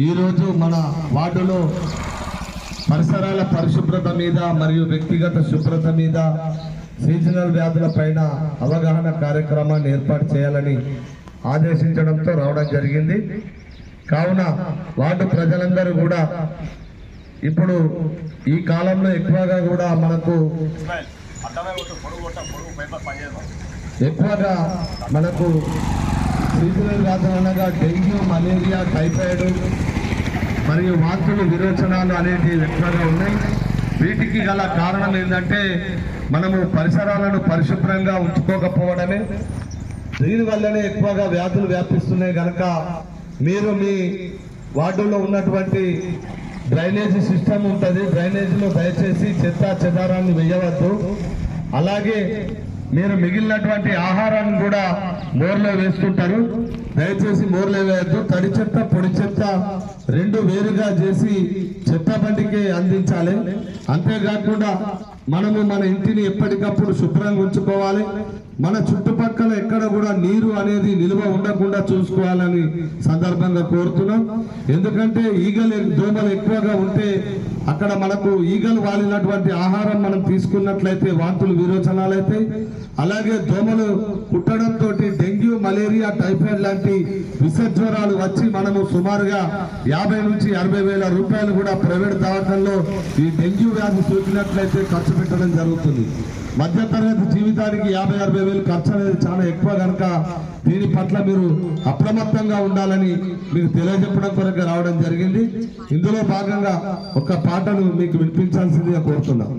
ఈరోజు మన వార్డులో పరిసరాల పరిశుభ్రత మీద మరియు వ్యక్తిగత శుభ్రత మీద సీజనల్ వ్యాధుల పైన అవగాహన కార్యక్రమాన్ని ఏర్పాటు చేయాలని ఆదేశించడంతో రావడం జరిగింది. కావున వార్డు ప్రజలందరూ కూడా ఇప్పుడు ఈ కాలంలో ఎక్కువగా కూడా మనకు సీజనల్ వ్యాధులు అనగా డెంగ్యూ, మలేరియా, టైఫాయిడ్ మరియు వాంతులు, విరోచనాలు అనేటివి ఎక్కువగా ఉన్నాయి. వీటికి గల కారణం ఏంటంటే మనము పరిసరాలను పరిశుభ్రంగా ఉంచుకోకపోవడమే. దీనివల్లనే ఎక్కువగా వ్యాధులు వ్యాపిస్తున్నాయి. కనుక మీరు మీ వార్డులో ఉన్నటువంటి డ్రైనేజీ సిస్టమ్ ఉంటుంది, డ్రైనేజీలో దయచేసి చెత్త చెదారాన్ని వేయవద్దు. అలాగే మీరు మిగిలినటువంటి ఆహారాన్ని కూడా మోర్లో వేసుకుంటారు, దయచేసి మోర్లో వేయద్దు. తడి చెత్త, పొడి చెత్త రెండు వేరుగా చేసి చెత్త బండికి అందించాలి. అంతేకాకుండా మనము మన ఇంటిని ఎప్పటికప్పుడు శుభ్రంగా ఉంచుకోవాలి. మన చుట్టుపక్కల ఎక్కడ కూడా నీరు అనేది నిల్వ ఉండకుండా చూసుకోవాలని సందర్భంగా కోరుతున్నాం. ఎందుకంటే ఈగలు, దోమలు ఎక్కువగా ఉంటే అక్కడ మనకు ఈగలు వాలినటువంటి ఆహారం మనం తీసుకున్నట్లయితే వాంతులు, విరోచనాలు అవుతాయి. అలాగే దోమలు కుట్టడంతో డెంగ్యూ, మలేరియా, టైఫాయిడ్ లాంటి విషజ్వరాలు వచ్చి మనము సుమారుగా 50 నుంచి 60 వేల రూపాయలు కూడా ప్రైవేట్ దవాఖానలో ఈ డెంగ్యూ వ్యాధి సోకినట్లయితే ఖర్చు పెట్టడం జరుగుతుంది. మధ్యతరగతి జీవితానికి 50-60 వేలు ఖర్చు అనేది చాలా ఎక్కువ. కనుక దీని పట్ల మీరు అప్రమత్తంగా ఉండాలని మీకు తెలియజెప్పడం కొరకు రావడం జరిగింది. ఇందులో భాగంగా ఒక పాటను మీకు వినిపించాల్సిందిగా కోరుతున్నాం.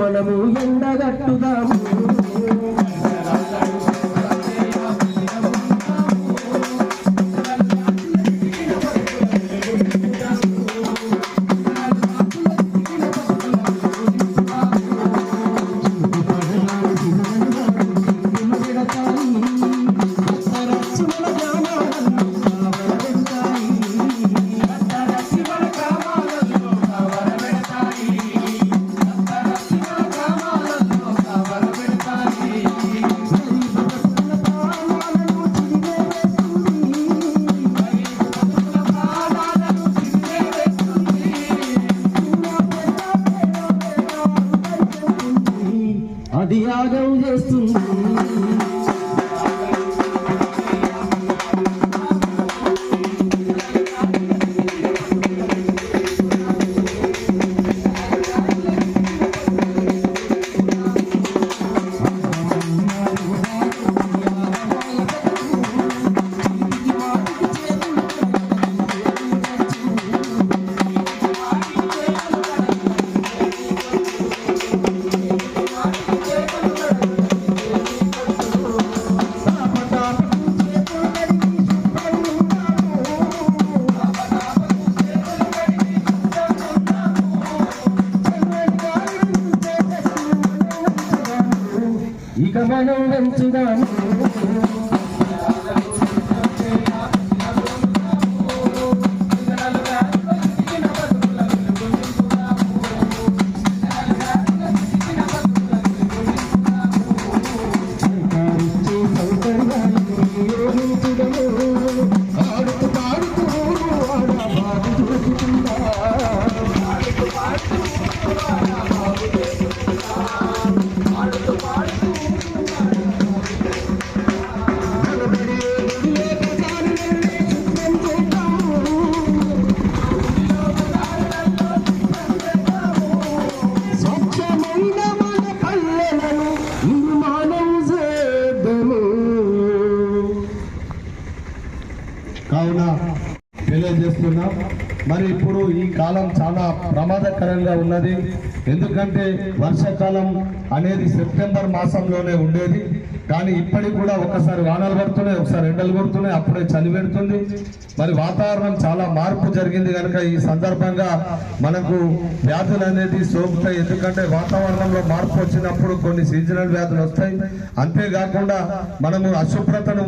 మనము ఎండగట్టుదాము, అది యాగం చేస్తుంది. ఇక మనం వెంచుదాము, ఆడుతూ పాడుతూ కావున తెలియజేస్తున్నాం. మరి ఇప్పుడు ఈ కాలం చాలా ప్రమాదకరంగా ఉన్నది. ఎందుకంటే వర్షాకాలం అనేది సెప్టెంబర్ మాసంలోనే ఉండేది. కానీ ఇప్పటికి కూడా ఒకసారి వానలు పడుతున్నాయి, ఒకసారి ఎండలు పడుతున్నాయి, అప్పుడే చలి పెడుతుంది. మరి వాతావరణం చాలా మార్పు జరిగింది. కనుక ఈ సందర్భంగా మనకు వ్యాధులు అనేది సోకుతాయి. ఎందుకంటే వాతావరణంలో మార్పు వచ్చినప్పుడు కొన్ని సీజనల్ వ్యాధులు వస్తాయి. అంతేకాకుండా మనము అశుభ్రతను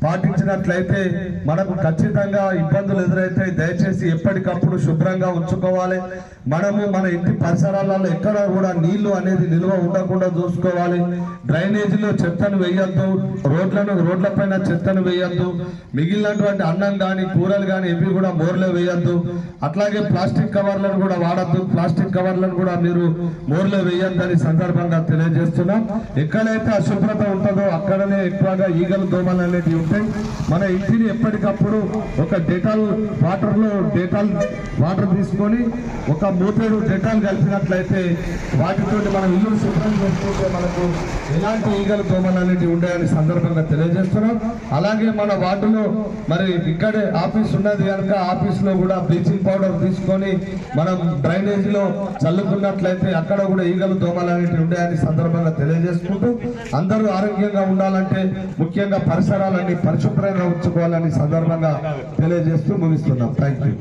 పాటించినట్లయితే మనకు ఖచ్చితంగా ఇబ్బందులు ఎదురైతాయి. దయచేసి ఎప్పటికప్పుడు శుభ్రంగా ఉంచుకోవాలి. మనము మన ఇంటి పరిసరాలలో ఎక్కడ కూడా నీళ్లు అనేది నిల్వ ఉండకుండా చూసుకోవాలి. డ్రైనేజీలో చెత్తను వేయొద్దు, రోడ్లపైన చెత్తను వేయొద్దు. మిగిలినటువంటి అన్నం కానీ కూరలు కానీ ఇవి కూడా మోర్లో వేయొద్దు. అట్లాగే ప్లాస్టిక్ కవర్లను కూడా వాడద్దు. ప్లాస్టిక్ కవర్లను కూడా మీరు మోర్లో వేయొద్దని సందర్భంగా తెలియజేస్తున్నాం. ఎక్కడైతే అశుభ్రత ఉంటుందో అక్కడనే ఎక్కువగా ఈగలు దోమలు అనేటివి ఉంటాయి. మన ఇంటిని ఎప్పటికప్పుడు ఒక డెటాల్ వాటర్ తీసుకొని ఒక మూతేడు డెటాల్ కలిపినట్లయితే వాటితోటి మనం ఇల్లు శుభ్రం చేసుకుంటే మనకు ఎలాంటి ఈగలు దోమలు అనేటివి ఉంటాయని సందర్భంగా తెలియజేస్తున్నాం. అలాగే మన వార్డులో మరి ఇక్కడే ఆఫీస్ ఉన్నది కనుక ఆఫీస్లో కూడా బ్లీచింగ్ పౌడర్ తీసుకొని మనం డ్రైనేజీలో చల్లుకున్నట్లయితే అక్కడ కూడా ఈగలు దోమలు అనేటివి ఉంటాయని సందర్భంగా తెలియజేసుకుంటూ అందరూ ఆరోగ్యంగా ఉండాలంటే ముఖ్యంగా పరిసరాలన్నీ పరిశుభ్రంగా ఉంచుకోవాలని సందర్భంగా తెలియజేస్తూ ముగిస్తున్నాం. Thank you.